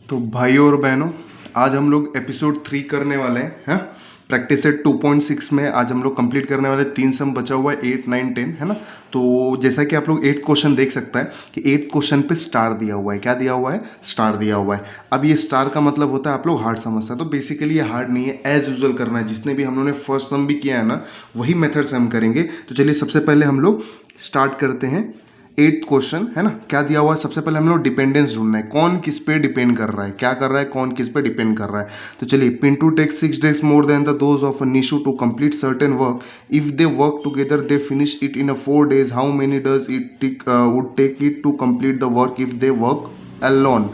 तो भाइयों और बहनों, आज हम लोग एपिसोड 3 करने वाले हैं। प्रैक्टिस सेट 2.6 में आज हम लोग कंप्लीट करने वाले 3 सम बचा हुआ है 8, 9, 10, है ना। तो जैसा कि आप लोग 8 क्वेश्चन देख सकता है कि 8 क्वेश्चन पे स्टार दिया हुआ है। क्या दिया हुआ है? स्टार दिया हुआ है। अब ये स्टार का मतलब होता है आप लोग हार्ड समझते हैं, तो बेसिकली ये हार्ड नहीं है, एज यूजुअल करना है। जिसने भी हम लोगों ने फर्स्ट सम भी किया है ना, वही मेथड से हम करेंगे। तो चलिए सबसे पहले हम लोग स्टार्ट करते हैं। 8th क्वेश्चन है ना, क्या दिया हुआ है? सबसे पहले हम लोग डिपेंडेंस ढूंढना है, कौन किस पे डिपेंड कर रहा है, क्या कर रहा है, कौन किस पे डिपेंड कर रहा है। तो चलिए, Pintu takes 6 days more than the those of Nishu to complete certain work. If they work together they finish it in 4 days, how many does it would take it to complete the work if they work alone.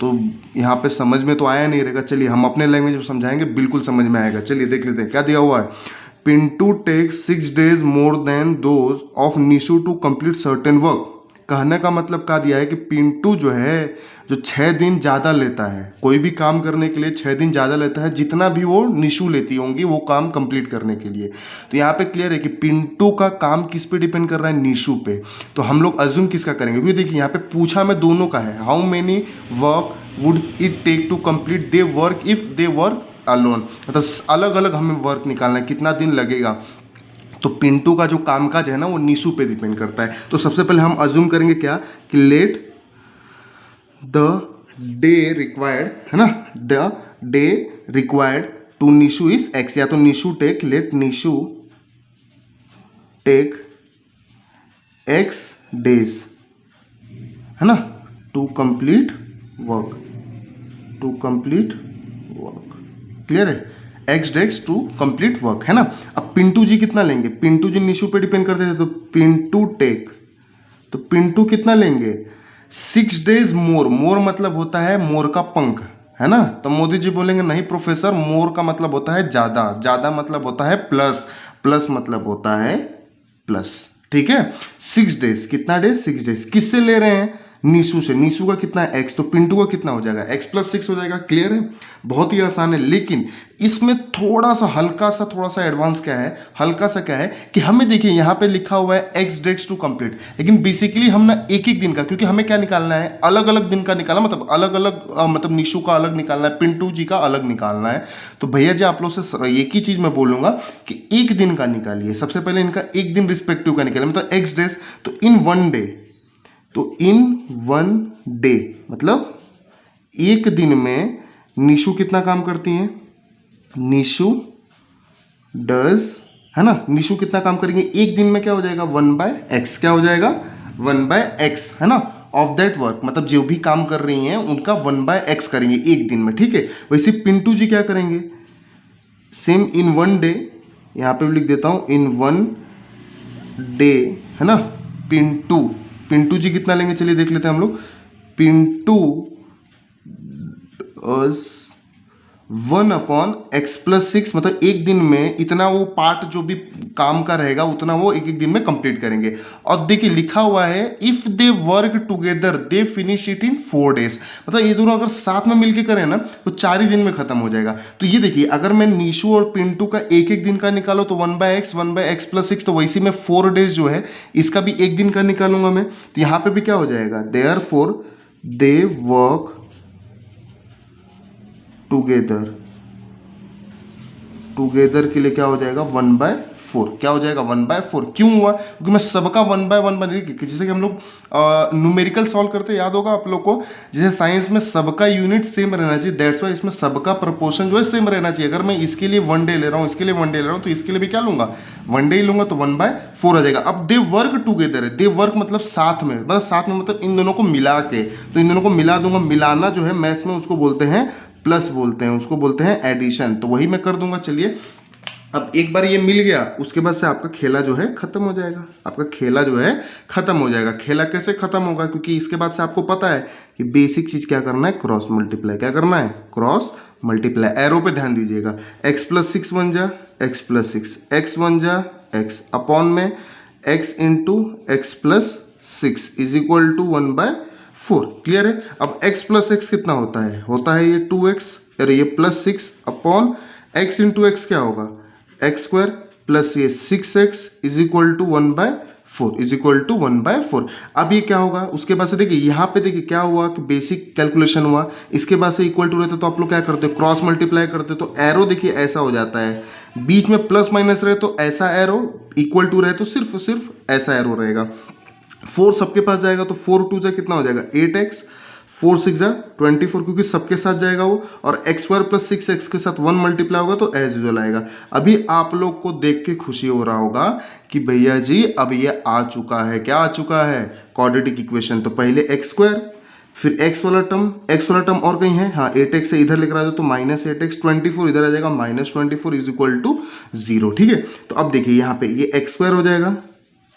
तो यहाँ पे समझ में तो आया नहीं रहेगा, चलिए हम अपने लैंग्वेज में समझाएंगे, बिल्कुल समझ में आएगा। चलिए देख लेते हैं क्या दिया हुआ है। Pintu takes 6 days more than those of Nishu to complete certain work. कहने का मतलब क्या दिया है कि पिंटू जो है, जो 6 दिन ज़्यादा लेता है, कोई भी काम करने के लिए 6 दिन ज़्यादा लेता है जितना भी वो निशु लेती होंगी वो काम कंप्लीट करने के लिए। तो यहाँ पे क्लियर है कि पिंटू का काम किस पे डिपेंड कर रहा है? निशु पे। तो हम लोग अज्यूम किसका करेंगे? क्योंकि देखिए यहाँ पे पूछा मैं दोनों का है, how many work would it take to complete they work if they work alone. मतलब अलग अलग हमें वर्क निकालना है, कितना दिन लगेगा। तो पिंटू का जो कामकाज है ना, वो निशु पे डिपेंड करता है। तो सबसे पहले हम अज्यूम करेंगे क्या कि लेट द डे रिक्वायर्ड, है ना, the day required to Nishu is X. या तो Nishu take, let Nishu take X days, है ना, to complete work, to complete work. Clear है? X days to complete work, है ना। अब पिंटू जी कितना लेंगे? पिंटू जी निशु पे डिपेंड करते थे, तो पिंटू टेक, तो पिंटू कितना लेंगे? 6 days मोर। मोर मतलब होता है मोर का पंख, है ना। तो मोदी जी बोलेंगे नहीं प्रोफेसर, मोर का मतलब होता है ज़्यादा, ज़्यादा मतलब होता है प्लस, प्लस मतलब होता है प्लस। ठीक है, 6 days, कितना डेज? 6 days। किससे ले रहे हैं? निशु से। निशु का कितना है? एक्स, तो पिंटू का कितना हो जाएगा? एक्स प्लस 6 हो जाएगा। क्लियर है? बहुत ही आसान है। लेकिन इसमें थोड़ा सा हल्का सा, थोड़ा सा एडवांस क्या है, हल्का सा क्या है कि हमें देखिए यहाँ पे लिखा हुआ है एक्स डेक्स टू कंप्लीट, लेकिन बेसिकली हम ना एक एक दिन का, क्योंकि हमें क्या निकालना है, अलग अलग दिन का निकालना, मतलब अलग अलग मतलब निशु का अलग निकालना है, पिंटू जी का अलग निकालना है। तो भैया जी आप लोग से एक ही चीज मैं बोलूंगा कि एक दिन का निकालिए। सबसे पहले इनका एक दिन रिस्पेक्टिव का निकालिए, मतलब एक्स डेज, तो इन वन डे, तो इन वन डे मतलब एक दिन में निशु कितना काम करती हैं? निशु डज, है ना, निशु कितना काम करेंगे एक दिन में? क्या हो जाएगा? 1/x। क्या हो जाएगा? 1/x, है ना, ऑफ दैट वर्क। मतलब जो भी काम कर रही हैं उनका 1/x करेंगे एक दिन में। ठीक है, वैसे पिंटू जी क्या करेंगे? सेम इन वन डे, यहाँ पे भी लिख देता हूँ इन वन डे, है ना। पिंटू, पिंटू जी कितना लेंगे? चलिए देख लेते हैं हम लोग। पिंटू 1/x+6, मतलब एक दिन में इतना वो पार्ट जो भी काम का रहेगा उतना वो एक एक दिन में कंप्लीट करेंगे। और देखिए लिखा हुआ है if they work together they finish it in 4 days। मतलब ये दोनों अगर साथ में मिलके करें ना तो 4 ही दिन में खत्म हो जाएगा। तो ये देखिए अगर मैं निशु और पिंटू का एक एक दिन का निकालो तो 1/x, 1/x+6, तो वैसे में 4 days जो है इसका भी एक दिन का निकालूंगा मैं। तो यहाँ पे भी क्या हो जाएगा? Therefore they work together, together के लिए क्या हो जाएगा? 1/4। क्या हो जाएगा? 1/4। क्यों हुआ? क्योंकि मैं सबका 1/1 बना, जैसे कि हम लोग न्यूमेरिकल सॉल्व करते, याद होगा आप लोग को, जैसे साइंस में सबका यूनिट सेम रहना चाहिए, दैट्स वाई इसमें सबका प्रपोर्शन जो है सेम रहना चाहिए। अगर मैं इसके लिए 1 day ले रहा हूँ, इसके लिए 1 day ले रहा हूँ, तो इसके लिए भी क्या लूंगा? 1 day ही लूंगा, तो 1/4 आ जाएगा। अब दे वर्क टुगेदर है, दे वर्क मतलब साथ में, बस साथ में मतलब इन दोनों को मिला के, तो इन दोनों को मिला दूंगा। मिलाना जो है मैथ्स में उसको बोलते हैं प्लस, बोलते हैं उसको, बोलते हैं एडिशन। तो वही मैं कर दूंगा। चलिए अब एक बार ये मिल गया, उसके बाद से आपका खेला जो है खत्म हो जाएगा। आपका खेला जो है खत्म हो जाएगा। खेला कैसे खत्म होगा? क्योंकि इसके बाद से आपको पता है कि बेसिक चीज क्या करना है, क्रॉस मल्टीप्लाई। क्या करना है? Cross multiply. एरो पे ध्यान दीजिएगा। x+6 बन जा x+6, x बन जा x, अपॉन में x into x+6 is equal to 1/4। Clear है? अब x+x कितना होता है? होता है ये 2x, अरे ये +6 अपॉन x इंटू x क्या होगा? x² प्लस ये 6x is equal to 1/4। 4 is equal to 1/4। अब ये क्या होगा, उसके बाद से देखिए यहाँ पे देखिए क्या हुआ कि बेसिक कैलकुलेशन हुआ, इसके बाद से इक्वल टू रहता तो आप लोग क्या करते हो, क्रॉस मल्टीप्लाई करते, तो एरो देखिए ऐसा हो जाता है, बीच में प्लस माइनस रहे तो ऐसा एरो, इक्वल टू रहे तो सिर्फ ऐसा एरो रहेगा। 4 सबके पास जाएगा तो 4 2 जा कितना हो जाएगा 8x, 4 6 जा 24 क्योंकि सबके साथ जाएगा वो, और एक्स स्क्वायर प्लस 6x के साथ 1 मल्टीप्लाई होगा तो एज यूजल आएगा। अभी आप लोग को देख के खुशी हो रहा होगा कि भैया जी अब ये आ चुका है, क्या आ चुका है, क्वाड्रेटिक इक्वेशन। तो पहले एक्स स्क्वायर, फिर x वाला टर्म और कहीं है, हाँ 8x से इधर लेकर आ जाओ तो -8x, 24 इधर आ जाएगा -24 इज इक्वल टू 0। ठीक है, तो अब देखिए यहाँ पे ये एक्स स्क्वायर हो जाएगा,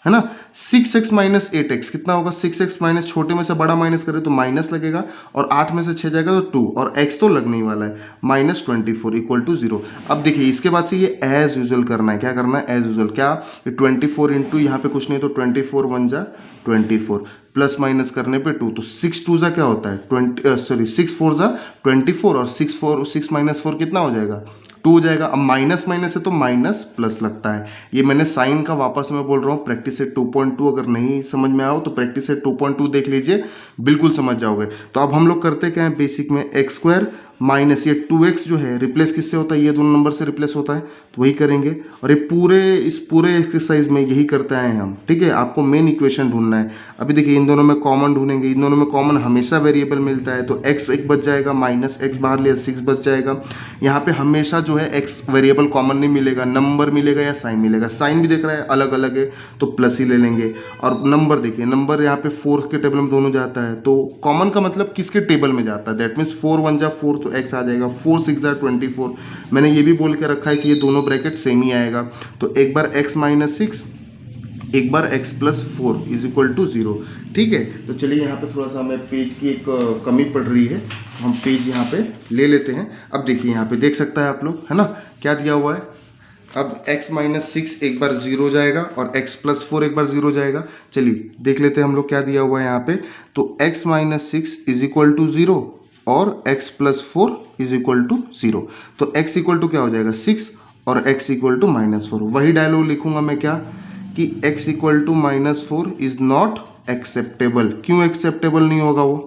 है ना, 6x माइनस 8x कितना होगा, 6x माइनस छोटे में से बड़ा माइनस करें तो माइनस लगेगा, और 8 में से 6 जाएगा तो 2, और x तो लगने ही वाला है, -24 इक्वल टू 0। अब देखिए इसके बाद से ये एज यूजल करना है, क्या करना है, एज यूजल, क्या, 24 इंटू यहाँ पे कुछ नहीं तो 24 1 जा 24, प्लस माइनस करने पे 2, तो 6 2 जा क्या होता है 6 4 जा 24, और 6 माइनस 4 कितना हो जाएगा 2 हो जाएगा। अब माइनस माइनस है तो माइनस प्लस लगता है, ये मैंने साइन का वापस में बोल रहा हूँ, प्रैक्टिस सेट 2.2 अगर नहीं समझ में आओ तो प्रैक्टिस सेट 2.2 देख लीजिए, बिल्कुल समझ जाओगे। तो अब हम लोग करते क्या है, बेसिक में एक्स स्क्वायर माइनस ये 2x जो है रिप्लेस किससे होता है, ये दोनों नंबर से रिप्लेस होता है, तो वही करेंगे, और ये इस पूरे एक्सरसाइज में यही करते आए हैं हम। ठीक है, आपको मेन इक्वेशन ढूंढना है। अभी देखिए इन दोनों में कॉमन ढूंढेंगे, इन दोनों में कॉमन हमेशा वेरिएबल मिलता है, तो x एक बच जाएगा, माइनस एक्स बाहर लिया 6 बच जाएगा। यहाँ पे हमेशा जो है x वेरिएबल कॉमन नहीं मिलेगा, नंबर मिलेगा या साइन मिलेगा, साइन भी देख रहा है अलग अलग है तो प्लस ही ले लेंगे, और नंबर देखिए, नंबर यहाँ पे 4 के टेबल में दोनों जाता है, तो कॉमन का मतलब किसके टेबल में जाता है, दैट मीन्स 4 1 जा 4 तो x आ जाएगा, 4 6 जा 24। मैंने ये भी बोल के रखा है कि ये दोनों ब्रैकेट सेम ही आएगा, तो एक बार x माइनस 6 एक बार x plus 4 is equal to 0। ठीक है, तो चलिए यहाँ पे थोड़ा सा हमें पेज की एक कमी पड़ रही है, हम पेज यहाँ पे ले लेते हैं। अब देखिए यहाँ पे देख सकता है आप लोग, है ना, क्या दिया हुआ है, अब x माइनस 6 एक बार 0 जाएगा और x प्लस 4 एक बार 0 जाएगा। चलिए देख लेते हैं हम लोग क्या दिया हुआ है यहाँ पे, तो x minus 6 is equal to 0 और x plus 4 is equal to 0, तो x इक्वल टू क्या हो जाएगा 6 और x इक्वल टू -4। वही डायलॉग लिखूंगा मैं क्या, कि x equal to -4 is not acceptable. क्यों एक्सेप्टेबल नहीं होगा वो,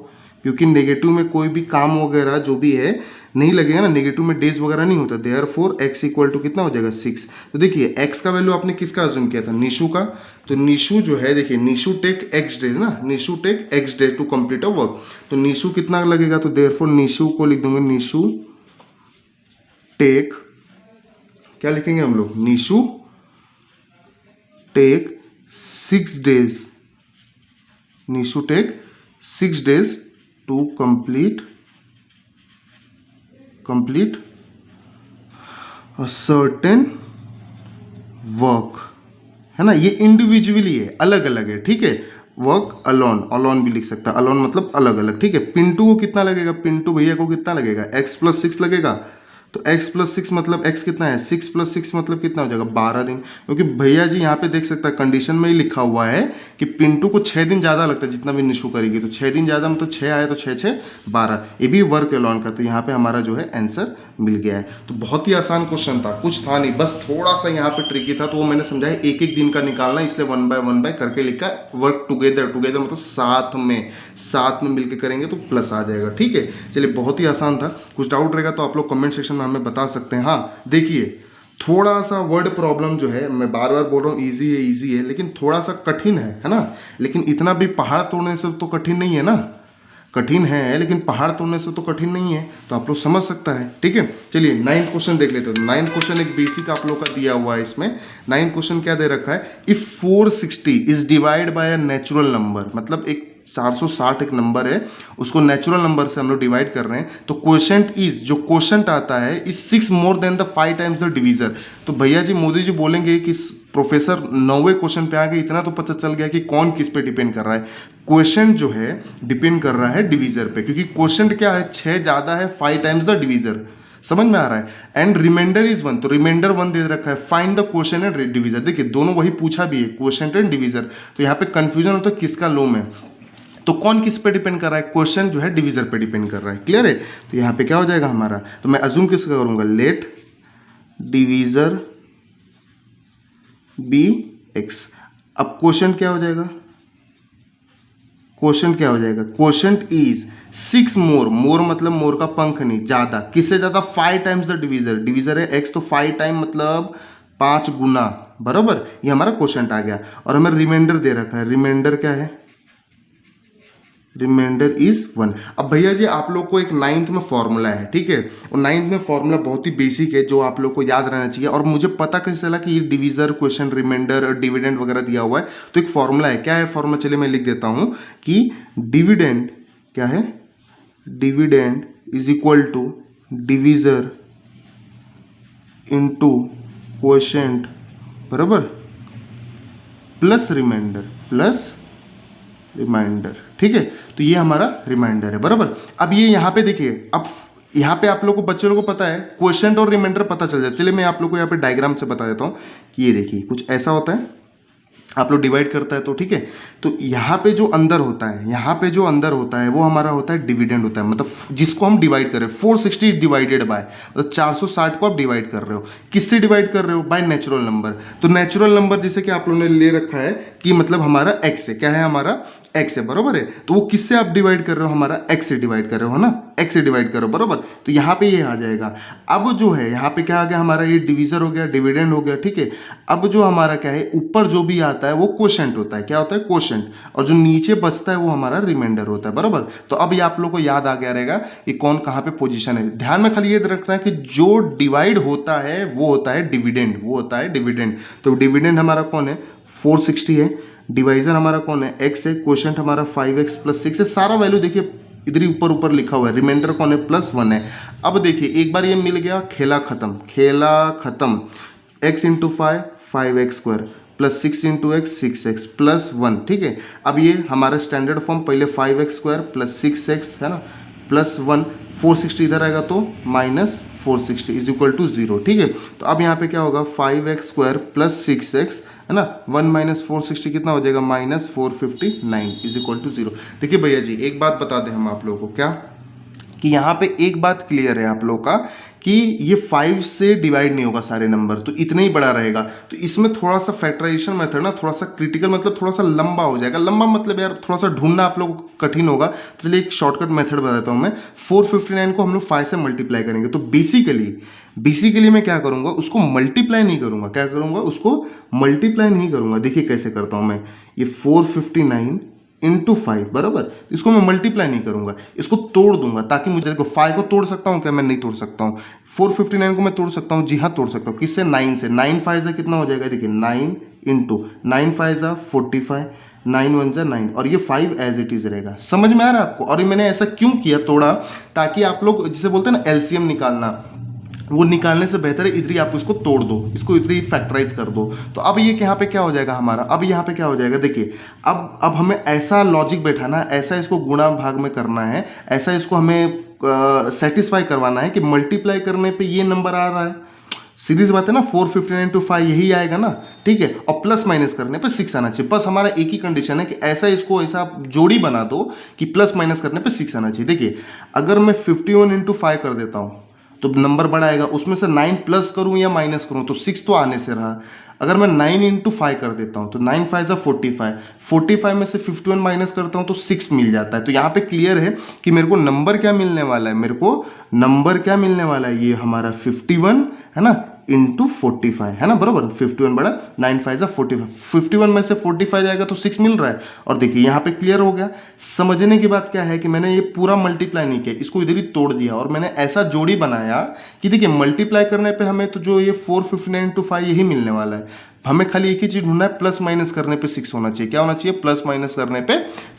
क्योंकि नेगेटिव में कोई भी काम वगैरह जो भी है नहीं लगेगा ना, नेगेटिव में डेज वगैरह नहीं होता, देयरफॉर x इक्वल टू कितना हो जाएगा 6। तो देखिए x का वैल्यू आपने किसका अज्यूम किया था, निशु का, तो निशु जो है देखिए निशु टेक x डे ना, Nishu take x day to complete a work, तो निशु कितना लगेगा, तो देयरफॉर निशु को लिख दूंगे, निशु टेक, क्या लिखेंगे हम लोग, Nishu take 6 days, Nishu take 6 days to complete a certain work, है ना, ये इंडिविजुअली है, अलग अलग है। ठीक है, वर्क अलोन भी लिख सकता है, अलोन मतलब अलग अलग। ठीक है, पिंटू को कितना लगेगा, पिंटू भैया को कितना लगेगा, x प्लस 6 लगेगा, तो x प्लस 6 मतलब x कितना है, 6 प्लस 6 मतलब कितना हो जाएगा 12 दिन, क्योंकि भैया जी यहाँ पे देख सकता है कंडीशन में ही लिखा हुआ है कि पिंटू को 6 दिन ज़्यादा लगता है जितना भी निशु करेगी, तो 6 दिन ज़्यादा मतलब 6 आए तो 6 6 12, ये भी वर्क अलॉन का, तो यहाँ पे हमारा जो है आंसर मिल गया है। तो बहुत ही आसान क्वेश्चन था, कुछ था नहीं, बस थोड़ा सा यहाँ पे ट्रिकी था, तो वो मैंने समझाया एक एक दिन का निकालना, इसलिए 1 बाय करके लिखा, वर्क टुगेदर मतलब साथ में मिलकर करेंगे तो प्लस आ जाएगा। ठीक है, चलिए बहुत ही आसान था, कुछ डाउट रहेगा तो आप लोग कमेंट सेक्शन में हमें बता सकते हैं। हाँ देखिए थोड़ा सा वर्ड प्रॉब्लम जो है, मैं बार बार बोल रहा हूँ इजी है लेकिन थोड़ा सा कठिन है ना, लेकिन इतना भी पहाड़ तोड़ने से तो कठिन नहीं है ना, कठिन है लेकिन पहाड़ तोड़ने से तो कठिन नहीं है, तो आप लोग समझ सकता है। ठीक है, चलिए 9th क्वेश्चन देख लेते हैं। 9th क्वेश्चन एक बेसिक आप लोग का दिया हुआ है, इसमें 9th क्वेश्चन क्या दे रखा है, if 460 is divide by a natural number, मतलब एक 460 एक नंबर है, उसको नेचुरल नंबर से हम लोग डिवाइड कर रहे हैं, तो क्वोशेंट इज, जो क्वोशेंट आता है is 6 more than the 5 times the divisor. तो भैया जी मोदी जी बोलेंगे कि प्रोफेसर 9वें क्वेश्चन पे आ गए, इतना तो पता चल गया कि कौन किस पे डिपेंड कर रहा है। क्वोशेंट जो है डिपेंड कर रहा है डिवीजर पे, क्योंकि क्वोशेंट क्या है 6 ज़्यादा है 5 टाइम्स द डिवीजर, समझ में आ रहा है। एंड रिमाइंडर इज 1, तो रिमाइंडर 1 दे रखा है, find the quotient and divisor. देखिए दोनों वही पूछा भी है, क्वोशेंट एंड डिवीजर, तो यहाँ पे कंफ्यूजन होता है किसका लोम है, तो कौन किस पे डिपेंड कर रहा है, क्वेश्चन जो है डिवीजर पे डिपेंड कर रहा है। क्लियर है, तो यहाँ पे क्या हो जाएगा हमारा, तो मैं अज्यूम किसका करूंगा, लेट डिवीजर बी एक्स। अब क्वोशंट क्या हो जाएगा, क्वोशंट क्या हो जाएगा, क्वोशंट इज 6 मोर, मोर मतलब मोर का पंख नहीं, ज्यादा, किससे ज्यादा, 5 टाइम्स द डिवीजर, डिवीजर है x तो 5 टाइम मतलब 5 गुना, बराबर, ये हमारा क्वोशंट आ गया। और हमें रिमाइंडर दे रखा है, रिमाइंडर क्या है, रिमाइंडर इज 1। अब भैया जी आप लोग को एक 9th में फॉर्मूला है, ठीक है, और 9th में फॉर्मूला बहुत ही बेसिक है जो आप लोग को याद रहना चाहिए। और मुझे पता कैसे चला कि ये डिवीजर, क्वेश्चन, रिमाइंडर और डिविडेंड वगैरह दिया हुआ है, तो एक फॉर्मूला है, क्या है फॉर्मूला, चलिए मैं लिख देता हूं कि डिविडेंड क्या है, dividend is equal to divisor into quotient, बराबर, प्लस रिमाइंडर, प्लस रिमाइंडर, ठीक है। तो ये हमारा रिमाइंडर है, बराबर। अब ये यहाँ पे देखिए, अब यहाँ पे आप लोग को, बच्चों को पता है क्वोशंट और रिमाइंडर पता चल जाए। चलिए मैं आप लोग को यहाँ पे डायग्राम से बता देता हूँ कि ये देखिए कुछ ऐसा होता है, आप लोग डिवाइड करता है तो ठीक है, तो यहाँ पे जो अंदर होता है, यहाँ पे जो अंदर होता है वो हमारा होता है डिविडेंड होता है, मतलब जिसको हम डिवाइड कर रहे हैं 460 डिवाइडेड बाय, मतलब 460 को आप डिवाइड कर रहे हो, किससे डिवाइड कर रहे हो, बाय नेचुरल नंबर। तो नेचुरल नंबर जैसे कि आप लोगों ने ले रखा है कि मतलब हमारा एक्स है, क्या है हमारा एक्स है, बराबर है, तो वो किससे आप डिवाइड कर रहे हो, हमारा एक्स से डिवाइड कर रहे हो, है ना, एक्स से डिवाइड करो, बराबर। तो यहाँ पे ये आ जाएगा। अब जो है यहाँ पे क्या आ गया हमारा, ये डिवीजर हो गया, डिविडेंड हो गया, ठीक है। अब जो हमारा क्या है, ऊपर जो भी आता है वो क्वोशंट होता है, क्या होता है, क्वोशंट, और जो नीचे बचता है वो हमारा रिमाइंडर होता है, बराबर। तो अब ये आप लोग को याद आ गया रहेगा कि कौन कहाँ पे पोजीशन है। ध्यान में खाली ये रखना है कि जो डिवाइड होता है वो होता है डिविडेंड, वो होता है डिविडेंड। तो डिविडेंड हमारा कौन है, 460 है, डिवाइजर हमारा कौन है, x है, क्वोशंट हमारा 5x प्लस 6 है, सारा वैल्यू देखिए इधर ही ऊपर ऊपर लिखा हुआ है, रिमाइंडर कौन है, +1 है। अब देखिए एक बार ये मिल गया, खेला खत्म, खेला खत्म, x into 5 5x square plus 6 into x 6x plus 1, ठीक है। अब ये हमारा स्टैंडर्ड फॉर्म, पहले 5x स्क्वायर प्लस 6x है ना, प्लस 1, 460 इधर आएगा तो माइनस 460 इज इक्वल टू 0, ठीक है। तो अब यहाँ पे क्या होगा, 5x स्क्वायर प्लस 6x है ना, 1 माइनस 460 कितना हो जाएगा, माइनस 459 इज इक्वल टू 0। देखिए भैया जी एक बात बता दें हम आप लोगों को, क्या कि यहाँ पे एक बात क्लियर है आप लोग का कि ये 5 से डिवाइड नहीं होगा सारे नंबर, तो इतना ही बड़ा रहेगा। तो इसमें थोड़ा सा फैक्टराइजेशन मेथड ना थोड़ा सा क्रिटिकल, मतलब थोड़ा सा लंबा हो जाएगा, लंबा मतलब यार थोड़ा सा ढूंढना आप लोग को कठिन होगा। तो चलिए एक शॉर्टकट मेथड बताता हूँ मैं, 459 को हम लोग 5 से मल्टीप्लाई करेंगे। तो बेसिकली मैं क्या करूँगा, उसको मल्टीप्लाई नहीं करूँगा, क्या करूँगा, उसको मल्टीप्लाई नहीं करूँगा। देखिए कैसे करता हूँ मैं, ये 459 इंटू 5, बराबर, इसको मैं मल्टीप्लाई नहीं करूंगा, इसको तोड़ दूंगा, ताकि मुझे, देखो 5 को तोड़ सकता हूँ क्या, मैं नहीं तोड़ सकता हूँ। 459 को मैं तोड़ सकता हूँ, जी हाँ तोड़ सकता हूँ, किससे, 9 से, 9 5 से कितना हो जाएगा, देखिए 9 इंटू 9 5 जा 45, 9 1 जा 9, और ये 5 एज इट इज रहेगा। समझ में आ रहा है आपको। और ये मैंने ऐसा क्यों किया, तोड़ा, ताकि आप लोग जिसे बोलते हैं ना एलसीएम निकालना, वो निकालने से बेहतर है इधर ही आप इसको तोड़ दो, इसको इधर ही फैक्टराइज कर दो। तो अब ये यहाँ पे क्या हो जाएगा हमारा, अब यहाँ पे क्या हो जाएगा, देखिए अब हमें ऐसा लॉजिक बैठाना, ऐसा इसको गुणा भाग में करना है, ऐसा इसको हमें सेटिस्फाई करवाना है कि मल्टीप्लाई करने पे ये नंबर आ रहा है, सीधी सी बात है ना, 459 टू 5 यही आएगा ना, ठीक है। और प्लस माइनस करने पे 6 आना चाहिए, बस हमारा एक ही कंडीशन है कि ऐसा इसको ऐसा आप जोड़ी बना दो कि प्लस माइनस करने पे 6 आना चाहिए। देखिए अगर मैं 51 इंटू 5 कर देता हूँ तो नंबर बड़ा आएगा, उसमें से 9 प्लस करूं या माइनस करूं, तो 6 तो आने से रहा। अगर मैं 9 इंटू 5 कर देता हूं तो 9 5 जा 45, 45 में से 51 माइनस करता हूं तो 6 मिल जाता है। तो यहाँ पे क्लियर है कि मेरे को नंबर क्या मिलने वाला है, मेरे को नंबर क्या मिलने वाला है, ये हमारा 51 है ना, इंटू 45 है ना, बराबर, 51 बड़ा 9 5 जा 45, 51 में से 45 जाएगा तो 6 मिल रहा है। और देखिए यहाँ पे क्लियर हो गया। समझने की बात क्या है कि मैंने ये पूरा मल्टीप्लाई नहीं किया, इसको इधर ही तोड़ दिया और मैंने ऐसा जोड़ी बनाया कि देखिए मल्टीप्लाई करने पे हमें तो जो ये 459 इंटू 5 यही मिलने वाला है। हमें खाली एक ही चीज ढूंढना है, प्लस माइनस करने पे 6 होना चाहिए। क्या होना चाहिए, प्लस माइनस करने पे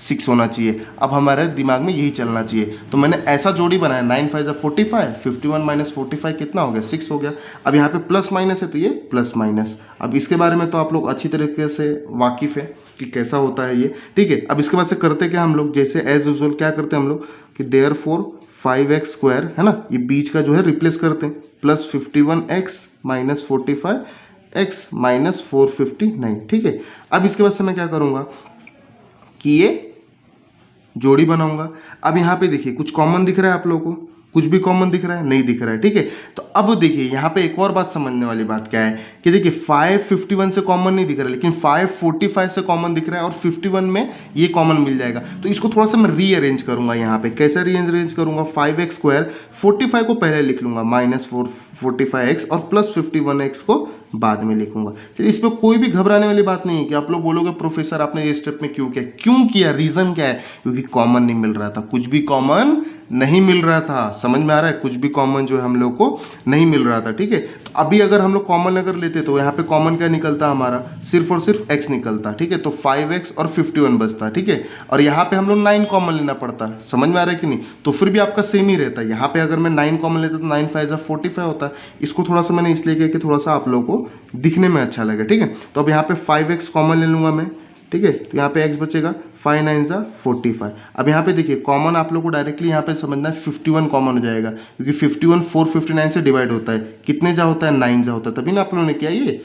6 होना चाहिए। अब हमारे दिमाग में यही चलना चाहिए, तो मैंने ऐसा जोड़ी बनाया, 9 5 जा 45, 51 माइनस 45 कितना हो गया, 6 हो गया। अब यहाँ पे प्लस माइनस है तो ये प्लस माइनस। अब इसके बारे में तो आप लोग अच्छी तरीके से वाकिफ है कि कैसा होता है ये, ठीक है। अब इसके बाद से करते क्या हम लोग, जैसे एज यूजुअल क्या करते हैं हम लोग कि देयरफॉर 5x स्क्वायर है ना, ये बीच का जो है रिप्लेस करते हैं, plus 51x minus 45 x minus 459, ठीक है। अब इसके बाद से मैं क्या करूँगा कि ये जोड़ी बनाऊंगा। अब यहाँ पे देखिए कुछ कॉमन दिख रहा है आप लोगों को, कुछ भी कॉमन दिख रहा है? नहीं दिख रहा है, ठीक है। तो अब देखिए यहाँ पे एक और बात समझने वाली बात क्या है कि देखिए 551 से कॉमन नहीं दिख रहा है, लेकिन 545 से कॉमन दिख रहा है और 51 में ये कॉमन मिल जाएगा। तो इसको थोड़ा सा मैं रीअरेंज करूंगा यहाँ पे। कैसे रीअरेंज करूंगा? 5x² 45 को पहले लिख लूंगा, -45x और +51x को बाद में लिखूंगा। चलिए, इसमें कोई भी घबराने वाली बात नहीं है कि आप लोग बोलोगे प्रोफेसर आपने ये स्टेप में क्यों किया? रीजन क्या है? क्योंकि कॉमन नहीं मिल रहा था, कुछ भी कॉमन नहीं मिल रहा था। समझ में आ रहा है? कुछ भी कॉमन जो है हम लोग को नहीं मिल रहा था, ठीक है। तो अभी अगर हम लोग कॉमन अगर लेते तो यहाँ पे कॉमन क्या निकलता हमारा? सिर्फ और सिर्फ x निकलता, ठीक है। तो 5x और 51 बचता, ठीक है। और यहाँ पे हम लोग 9 कॉमन लेना पड़ता। समझ में आ रहा है कि नहीं? तो फिर भी आपका सेम ही रहता है। यहाँ पे अगर मैं 9 कॉमन लेता तो 9 5 45 होता। इसको थोड़ा सा मैंने इसलिए किया कि थोड़ा सा आप लोगों को दिखने में अच्छा लगे, ठीक है। तो अब यहाँ पे 5x कॉमन ले लूंगा मैं, ठीक है। तो यहाँ पे x बचेगा, 5 9 45। अब यहाँ पे देखिए कॉमन आप लोग को डायरेक्टली यहाँ पे समझना है 51 कॉमन हो जाएगा, क्योंकि 51 459 से डिवाइड होता है। कितने जा होता है? 9 जा होता है। तभी ना आप लोगों ने किया ये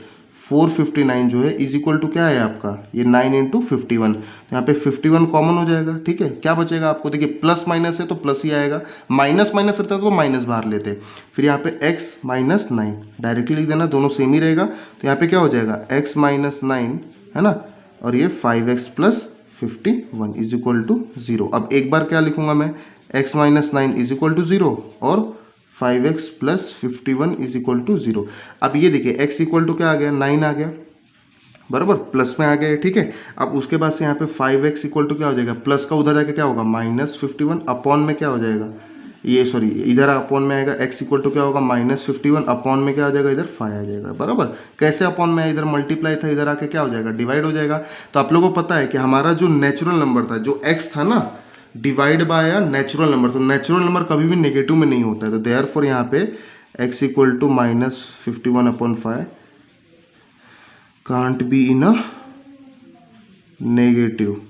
459 जो है इज इक्वल टू क्या है आपका? ये 9 × 51। तो यहाँ पे 51 कॉमन हो जाएगा, ठीक है। क्या बचेगा आपको? देखिए प्लस माइनस है तो प्लस ही आएगा, माइनस माइनस रहता है तो माइनस बाहर लेते हैं। फिर यहाँ पे x - 9 डायरेक्टली लिख देना, दोनों सेम ही रहेगा। तो यहाँ पे क्या हो जाएगा? x - 9 है ना, और ये 5x + 51 इज इक्वल टू 0। अब एक बार क्या लिखूंगा मैं? x - 9 इज इक्वल टू 0 और 5x + 51 इज इक्वल टू 0। अब ये देखिए x इक्वल टू क्या आ गया? 9 आ गया, बराबर, प्लस में आ गया, ठीक है। अब उसके बाद से यहाँ पे 5x इक्वल टू क्या हो जाएगा? प्लस का उधर जाके क्या होगा? -51 अपॉन में क्या हो जाएगा? ये सॉरी, इधर अपॉन में आएगा x इक्वल टू क्या होगा? -51 अपॉन में क्या हो जाएगा? इधर 5 आ जाएगा, बराबर। कैसे अपॉन में? इधर मल्टीप्लाई था, इधर आके क्या हो जाएगा? डिवाइड हो जाएगा। तो आप लोगों को पता है कि हमारा जो नेचुरल नंबर था, जो x था ना, divide by a natural number, तो नेचुरल नंबर कभी भी नेगेटिव में नहीं होता है। तो देयरफॉर यहाँ पे x equal to -51/5 can't be in a negative,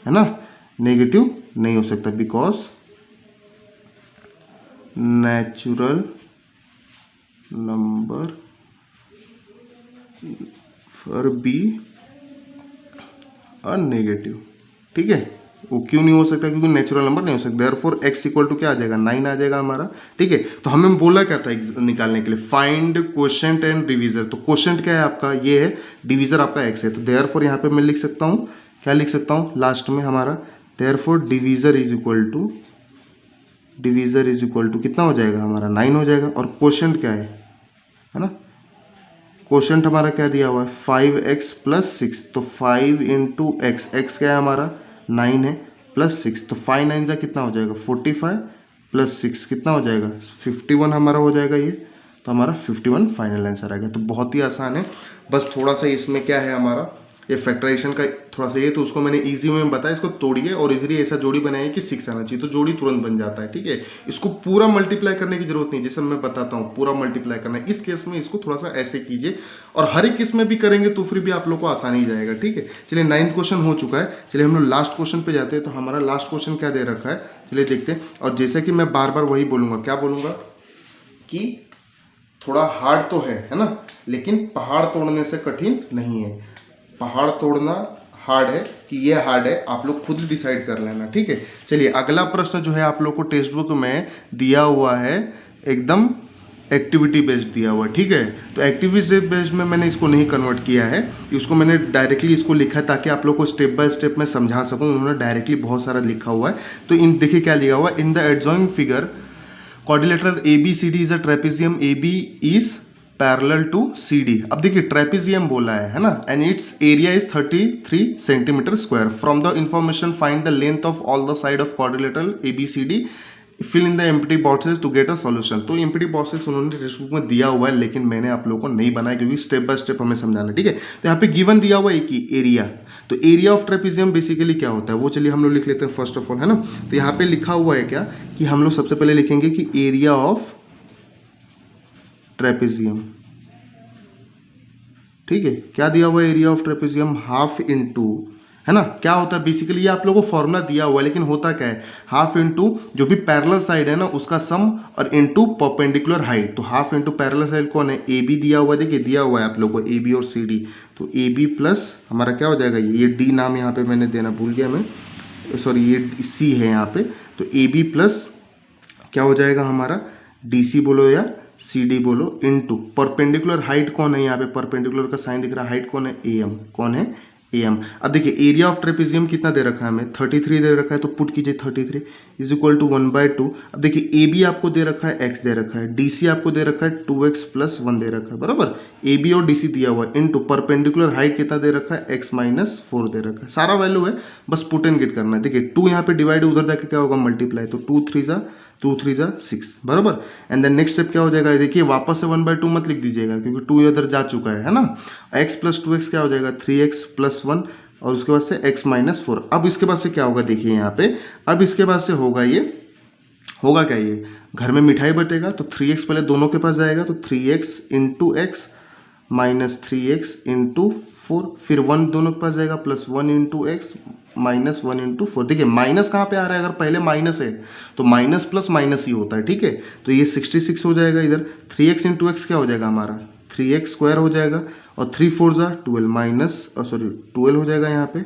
है ना, नेगेटिव नहीं हो सकता, because natural number for be a negative, ठीक है। वो क्यों नहीं हो सकता? क्योंकि नेचुरल नंबर नहीं हो सकता। देयरफॉर x इक्वल टू क्या आ जाएगा? 9 आ जाएगा हमारा, ठीक है। तो हमें बोला क्या था निकालने के लिए? Find quotient and divisor. तो क्वोशेंट क्या है आपका? ये है, डिवीजर आपका x है। तो देयरफॉर यहाँ पे मैं लिख सकता हूँ, क्या लिख सकता हूँ लास्ट में हमारा? Therefore divisor is equal to कितना हो जाएगा हमारा? 9 हो जाएगा। और क्वोशेंट क्या है ना, क्वोशेंट हमारा क्या दिया हुआ है? 5x + 6। तो 5 × x, x क्या है हमारा? 9 है, +6। तो 5 9 कितना हो जाएगा? 45 + 6 कितना हो जाएगा? 51 हमारा हो जाएगा ये। तो हमारा 51 फाइनल आंसर आ गया। तो बहुत ही आसान है, बस थोड़ा सा इसमें क्या है हमारा, ये फैक्टराइजेशन का थोड़ा सा ये, तो उसको मैंने इजी वे में बताया। इसको तोड़िए और इधर ऐसा जोड़ी बनाइए कि 6 आना चाहिए, तो जोड़ी तुरंत बन जाता है, ठीक है। इसको पूरा मल्टीप्लाई करने की जरूरत नहीं, जैसे मैं बताता हूँ पूरा मल्टीप्लाई करना है। इस केस में इसको थोड़ा सा ऐसे कीजिए, और हर एक केस में भी करेंगे तो फिर भी आप लोग को आसानी जाएगा, ठीक है। चलिए 9th क्वेश्चन हो चुका है। चलिए हम लोग लास्ट क्वेश्चन पे जाते हैं। तो हमारा लास्ट क्वेश्चन क्या दे रखा है, चलिए देखते हैं। और जैसे कि मैं बार बार वही बोलूँगा, क्या बोलूँगा कि थोड़ा हार्ड तो है ना, लेकिन पहाड़ तोड़ने से कठिन नहीं है। पहाड़ तोड़ना हार्ड है कि ये हार्ड है, आप लोग खुद डिसाइड कर लेना, ठीक है। चलिए अगला प्रश्न जो है आप लोग को टेक्स्ट बुक में दिया हुआ है, एकदम एक्टिविटी बेस्ड दिया हुआ है, ठीक है। तो एक्टिविटी बेस्ड में मैंने इसको नहीं कन्वर्ट किया है, उसको मैंने डायरेक्टली इसको लिखा है ताकि आप लोग को स्टेप बाय स्टेप मैं समझा सकूं। उन्होंने डायरेक्टली बहुत सारा लिखा हुआ है। तो इन देखिए क्या लिखा हुआ है, in the adjoining figure quadrilateral ABCD is a trapezium, AB is parallel to CD। अब देखिए ट्रेपेजियम बोला है ना, and its area is 33 cm²। From the information find the length of all the side of quadrilateral ABCD, fill in the empty boxes to get a solution. तो empty boxes उन्होंने text book में दिया हुआ है, लेकिन मैंने आप लोगों को नहीं बनाया क्योंकि स्टेप बाय स्टेप हमें समझाना, ठीक है। तो यहाँ पे गिवन दिया हुआ है कि एरिया, तो एरिया ऑफ ट्रेपेजियम बेसिकली क्या होता है वो चलिए हम लोग लिख लेते हैं फर्स्ट ऑफ ऑल, है ना। तो यहाँ पे लिखा हुआ है क्या कि हम लोग सबसे पहले लिखेंगे कि एरिया ऑफ ट्रेपेजियम, ठीक है। क्या दिया हुआ है? Area of trapezium half into, है ना, क्या होता है बेसिकली, ये आप लोगों को फॉर्मूला दिया हुआ है, लेकिन होता क्या है, हाफ इंटू जो भी पैरेलल साइड है ना उसका सम और इंटू परपेंडिकुलर हाइट। तो हाफ इंटू पैरेलल साइड कौन है? AB दिया हुआ है, देखिए दिया हुआ है आप लोगों को AB और CD। तो AB प्लस हमारा क्या हो जाएगा, ये D नाम यहाँ पे मैंने देना भूल गया मैं, सॉरी ये C है यहाँ पे। तो AB प्लस क्या हो जाएगा हमारा, डी सी बोलो या सी डी बोलो, इनटू परपेंडिकुलर हाइट कौन है, यहाँ पे परपेंडिकुलर का साइन दिख रहा है, हाइट कौन है, ए एम, कौन है, ए एम। अब देखिए एरिया ऑफ ट्रेपेजियम कितना दे रखा है हमें, 33 दे रखा है, तो पुट कीजिए 33 इज इक्वल टू 1/2। अब देखिए ए बी आपको दे रखा है, एक्स दे रखा है, डी सी आपको दे रखा है 2x + 1 दे रखा है, बराबर, ए बी और डी सी दिया हुआ है, इनटू परपेंडिकुलर हाइट कितना दे रखा है, x - 4 दे रखा है, सारा वैल्यू है, बस पुट एंड गेट करना है। देखिए 2 यहाँ पे डिवाइड, उधर जाके क्या होगा, मल्टीप्लाई, तो 2 3 जा 6, बराबर। एंड देन नेक्स्ट स्टेप क्या हो जाएगा, देखिए वापस से 1/2 मत लिख दीजिएगा क्योंकि 2 इधर जा चुका है ना। x + 2x क्या हो जाएगा, 3x + 1, और उसके बाद से x - 4। अब इसके बाद से क्या होगा, देखिए यहाँ पे, अब इसके बाद से होगा ये, होगा क्या, ये घर में मिठाई बटेगा तो 3x पहले दोनों के पास जाएगा, तो 3x × x - 3x × 4, फिर 1 दोनों के पास जाएगा, +1 × x - 1 × 4। देखिए माइनस कहाँ पे आ रहा है, अगर पहले माइनस है तो माइनस प्लस माइनस ही होता है, ठीक है। तो ये 66 हो जाएगा, इधर 3x × x क्या हो जाएगा हमारा, 3x² हो जाएगा, और 3 4 जा 12 12 हो जाएगा यहाँ पे,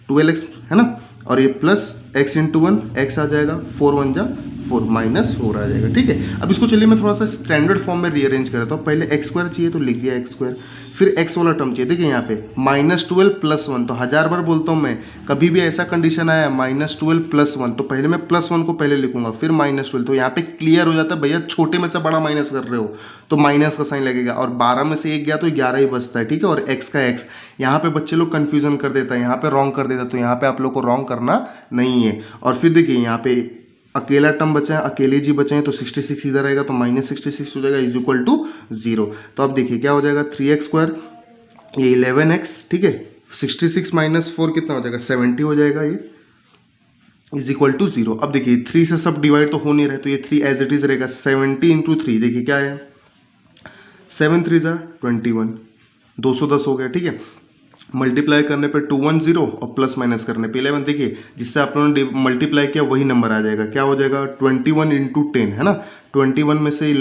12x है ना, और ये प्लस x × 1 x आ जाएगा, 4 1 जा 4 -4 आ जाएगा, ठीक है। अब इसको चलिए मैं थोड़ा सा स्टैंडर्ड फॉर्म में रीअरेंज करता हूँ। पहले x² चाहिए तो लिख दिया x², फिर x वाला टर्म चाहिए, देखिए यहाँ पे -12 + 1, तो 1000 बार बोलता हूँ मैं, कभी भी ऐसा कंडीशन आया -12 + 1 तो पहले मैं +1 को पहले लिखूंगा, फिर -12, तो यहाँ पे क्लियर हो जाता है भैया, छोटे में से बड़ा माइनस कर रहे हो तो माइनस का साइन लगेगा, और 12 में से 1 गया तो 11 ही बचता है, ठीक है। और x का x, यहाँ पे बच्चे लोग कंफ्यूजन कर देता है, यहाँ पे रॉन्ग कर देता है, तो यहाँ पे आप लोग को रॉन्ग करना नहीं है। और फिर देखिए यहाँ पे अकेला टर्म बचा है, अकेले जी बचे हैं, तो 66 इधर आएगा तो -66 हो जाएगा, इज इक्वल टू 0। तो अब देखिए क्या हो जाएगा, 3x², ये 11x, ठीक है, 66 - 4 कितना हो जाएगा, 70 हो जाएगा, ये इज इक्वल टू 0। अब देखिए 3 से सब डिवाइड तो हो नहीं रहे, तो ये 3 एज इट इज रहेगा, 70 × 3, देखिए क्या है, 7 3 जा 21, 210 हो गया, ठीक है। मल्टीप्लाई करने पे 210 और प्लस माइनस करने पे 11, देखिए जिससे आप लोगों ने मल्टीप्लाई किया वही नंबर आ जाएगा, क्या हो जाएगा, 21 × 10 है ना, 21 में से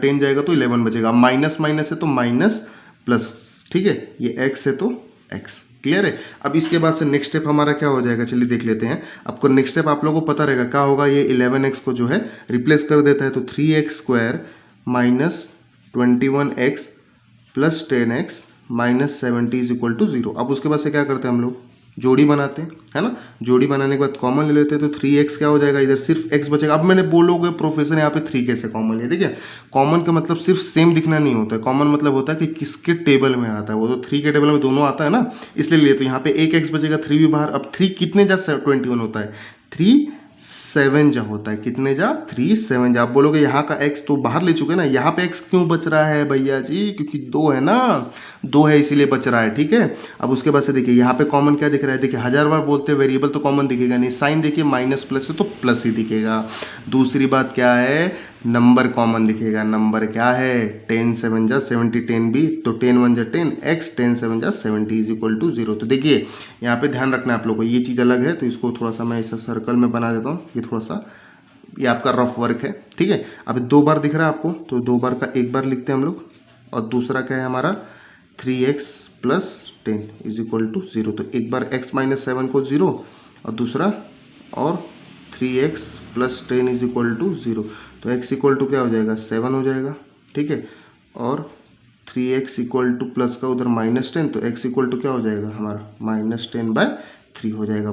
10 जाएगा तो 11 बचेगा, माइनस माइनस है तो माइनस प्लस, ठीक है, ये x है तो x, क्लियर है। अब इसके बाद से नेक्स्ट स्टेप हमारा क्या हो जाएगा, चलिए देख लेते हैं। आपको नेक्स्ट स्टेप आप लोगों को पता रहेगा क्या होगा, ये 11x को जो है रिप्लेस कर देता है, तो 3x² - 21x + 10x -70 is equal to 0। अब उसके बाद से क्या करते हैं हम लोग, जोड़ी बनाते हैं, है ना। जोड़ी बनाने के बाद कॉमन ले लेते हैं, तो 3x क्या हो जाएगा, इधर सिर्फ x बचेगा। अब मैंने बोलोगे प्रोफेसर यहाँ पे 3 कैसे कॉमन लिया, देखिए कॉमन का मतलब सिर्फ सेम दिखना नहीं होता है, कॉमन मतलब होता है कि किसके टेबल में आता है, वो तो 3 के टेबल में दोनों आता है ना, इसलिए लिए। तो यहाँ पे एक x बचेगा, 3 भी बाहर। अब 3 कितने जा 21 होता है, 3 7 जा होता है, कितने जा, 3 7 जा। आप बोलोगे यहाँ का x तो बाहर ले चुके ना, यहाँ पे x क्यों बच रहा है भैया जी, क्योंकि 2 है ना, 2 है इसीलिए बच रहा है, ठीक है। अब उसके बाद से देखिए यहाँ पे कॉमन क्या दिख रहा है, देखिए 1000 बार बोलते हैं वेरिएबल तो कॉमन दिखेगा नहीं, साइन देखिए माइनस प्लस है तो प्लस ही दिखेगा। दूसरी बात क्या है, नंबर कॉमन दिखेगा, नंबर क्या है, 10 7 जा 70, 10 भी तो 10 1 जा 10 x, 10 7 जा 70 इज इक्वल टू 0। तो देखिए यहाँ पे ध्यान रखना है आप लोगों को, ये चीज़ अलग है, तो इसको थोड़ा सा मैं ऐसा सर्कल में बना देता हूँ, ये थोड़ा सा ये आपका रफ वर्क है, ठीक है। अब 2 बार दिख रहा है आपको, तो 2 बार का एक बार लिखते हैं हम लोग, और दूसरा क्या है हमारा 3x + 10 इज इक्वल टू 0। तो एक बार x - 7 को 0, और दूसरा और 3x + 10 इज इक्वल टू 0। तो x इक्वल टू क्या हो जाएगा, 7 हो जाएगा, ठीक है। और 3x इक्वल टू प्लस का उधर -10, तो x इक्वल टू क्या हो जाएगा हमारा -10/3 हो जाएगा।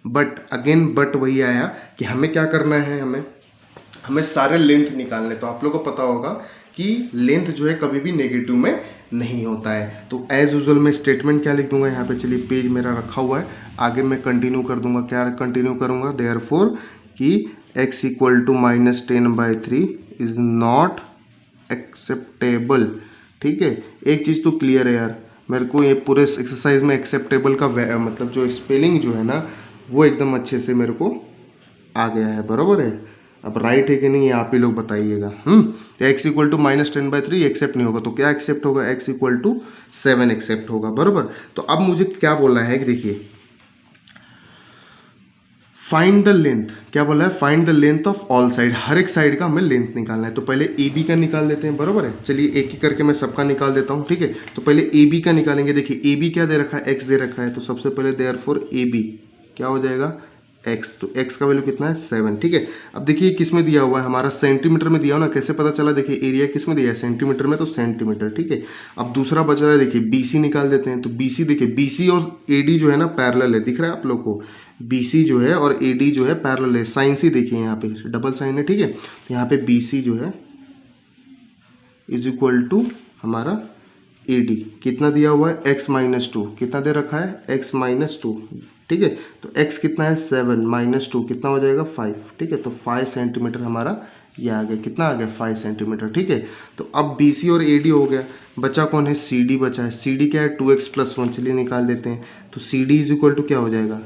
बट अगेन बट वही आया कि हमें क्या करना है, हमें सारे लेंथ निकालने। तो आप लोगों को पता होगा कि लेंथ जो है कभी भी नेगेटिव में नहीं होता है। तो एज यूजुअल मैं स्टेटमेंट क्या लिख दूंगा यहाँ पे, चलिए पेज मेरा रखा हुआ है, आगे मैं कंटिन्यू कर दूंगा। क्या कंटिन्यू करूंगा, देयरफॉर कि x equal to -10/3 is not acceptable, ठीक है। एक चीज़ तो क्लियर है यार, मेरे को ये पूरे एक्सरसाइज में एक्सेप्टेबल का मतलब जो स्पेलिंग जो है ना वो एकदम अच्छे से मेरे को आ गया है, बराबर है। अब राइट है कि नहीं ये आप ही लोग बताइएगा। तो x इक्वल टू -10/3 एक्सेप्ट नहीं होगा, तो क्या एक्सेप्ट होगा, x इक्वल टू 7 एक्सेप्ट होगा, बराबर। तो अब मुझे क्या बोलना है कि देखिए फाइंड द लेंथ, क्या बोला है, find the length of all side, हर एक साइड का हमें लेंथ निकालना है। तो पहले ए बी का निकाल देते हैं, बराबर है। चलिए एक ही करके मैं सबका निकाल देता हूँ, ठीक है। तो पहले ए बी का निकालेंगे। देखिए ए बी क्या दे रखा है, x दे रखा है, तो सबसे पहले देयरफॉर ए बी क्या हो जाएगा, एक्स, तो एक्स का वैल्यू कितना है 7, ठीक है। अब देखिए किस में दिया हुआ है, हमारा सेंटीमीटर में दिया हो ना, कैसे पता चला, देखिए एरिया किस में दिया है, सेंटीमीटर में, तो सेंटीमीटर, ठीक है। अब दूसरा बच रहा है, देखिए बीसी निकाल देते हैं। तो बीसी देखिए, बीसी और एडी जो है ना पैरेलल है, दिख रहा है आप लोग को, बीसी जो है और एडी जो है पैरेलल है। साइन सी देखिए यहाँ पे डबल साइन है, ठीक है। तो यहाँ पे बीसी जो है इज इक्वल टू हमारा एडी, कितना दिया हुआ है, एक्स माइनस टू, कितना दे रखा है, एक्स माइनस टू, ठीक है। तो x कितना है 7 माइनस 2 कितना हो जाएगा 5, ठीक है। तो 5 सेंटीमीटर हमारा ये आ गया, कितना आ गया 5 सेंटीमीटर, ठीक है। तो अब BC और AD हो गया, बचा कौन है, CD बचा है। CD क्या है 2x प्लस 1, चलिए निकाल देते हैं। तो CD इज इक्वल टू क्या हो जाएगा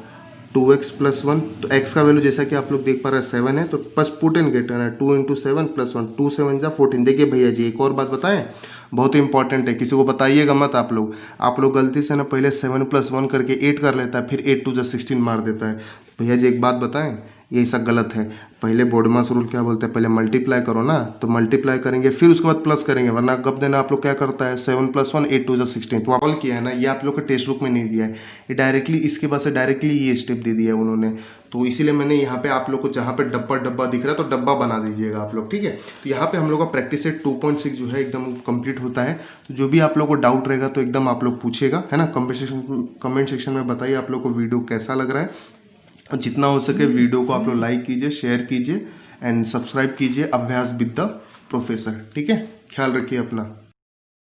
2x प्लस 1। तो x का वैल्यू जैसा कि आप लोग देख पा रहे हैं 7 है, तो बस पुट एंड गेट है 2 इंटू 7 प्लस 1, 2 7 जा 14। देखिए भैया जी एक और बात बताएं, बहुत इंपॉर्टेंट है, किसी को बताइएगा मत आप लोग गलती से ना पहले 7 प्लस 1 करके 8 कर लेता है, फिर 8 2 जा 16 मार देता है। भैया जी एक बात बताएं, ये सब गलत है। पहले बोर्डमास रूल क्या बोलते हैं, पहले मल्टीप्लाई करो ना, तो मल्टीप्लाई करेंगे फिर उसके बाद प्लस करेंगे, वरना गप देना आप लोग क्या करता है 7 प्लस 1 8 2 जा 16। तो कॉल किया है ना, ये आप लोग का टेक्स्ट बुक में नहीं दिया है, ये डायरेक्टली इसके बाद से डायरेक्टली ये स्टेप दे दिया है उन्होंने। तो इसीलिए मैंने यहाँ पे आप लोग को जहाँ पे डब्बा दिख रहा है तो डब्बा बना दीजिएगा आप लोग, ठीक है। तो यहाँ पे हम लोग का प्रैक्टिस सेट 2.6 जो है एकदम कंप्लीट होता है। तो जो भी आप लोग को डाउट रहेगा तो एकदम आप लोग पूछिएगा, है ना। कमेंट सेक्शन में बताइए आप लोग को वीडियो कैसा लग रहा है, और जितना हो सके वीडियो को आप लोग लाइक कीजिए, शेयर कीजिए एंड सब्सक्राइब कीजिए अभ्यास विद द प्रोफेसर, ठीक है। ख्याल रखिए अपना।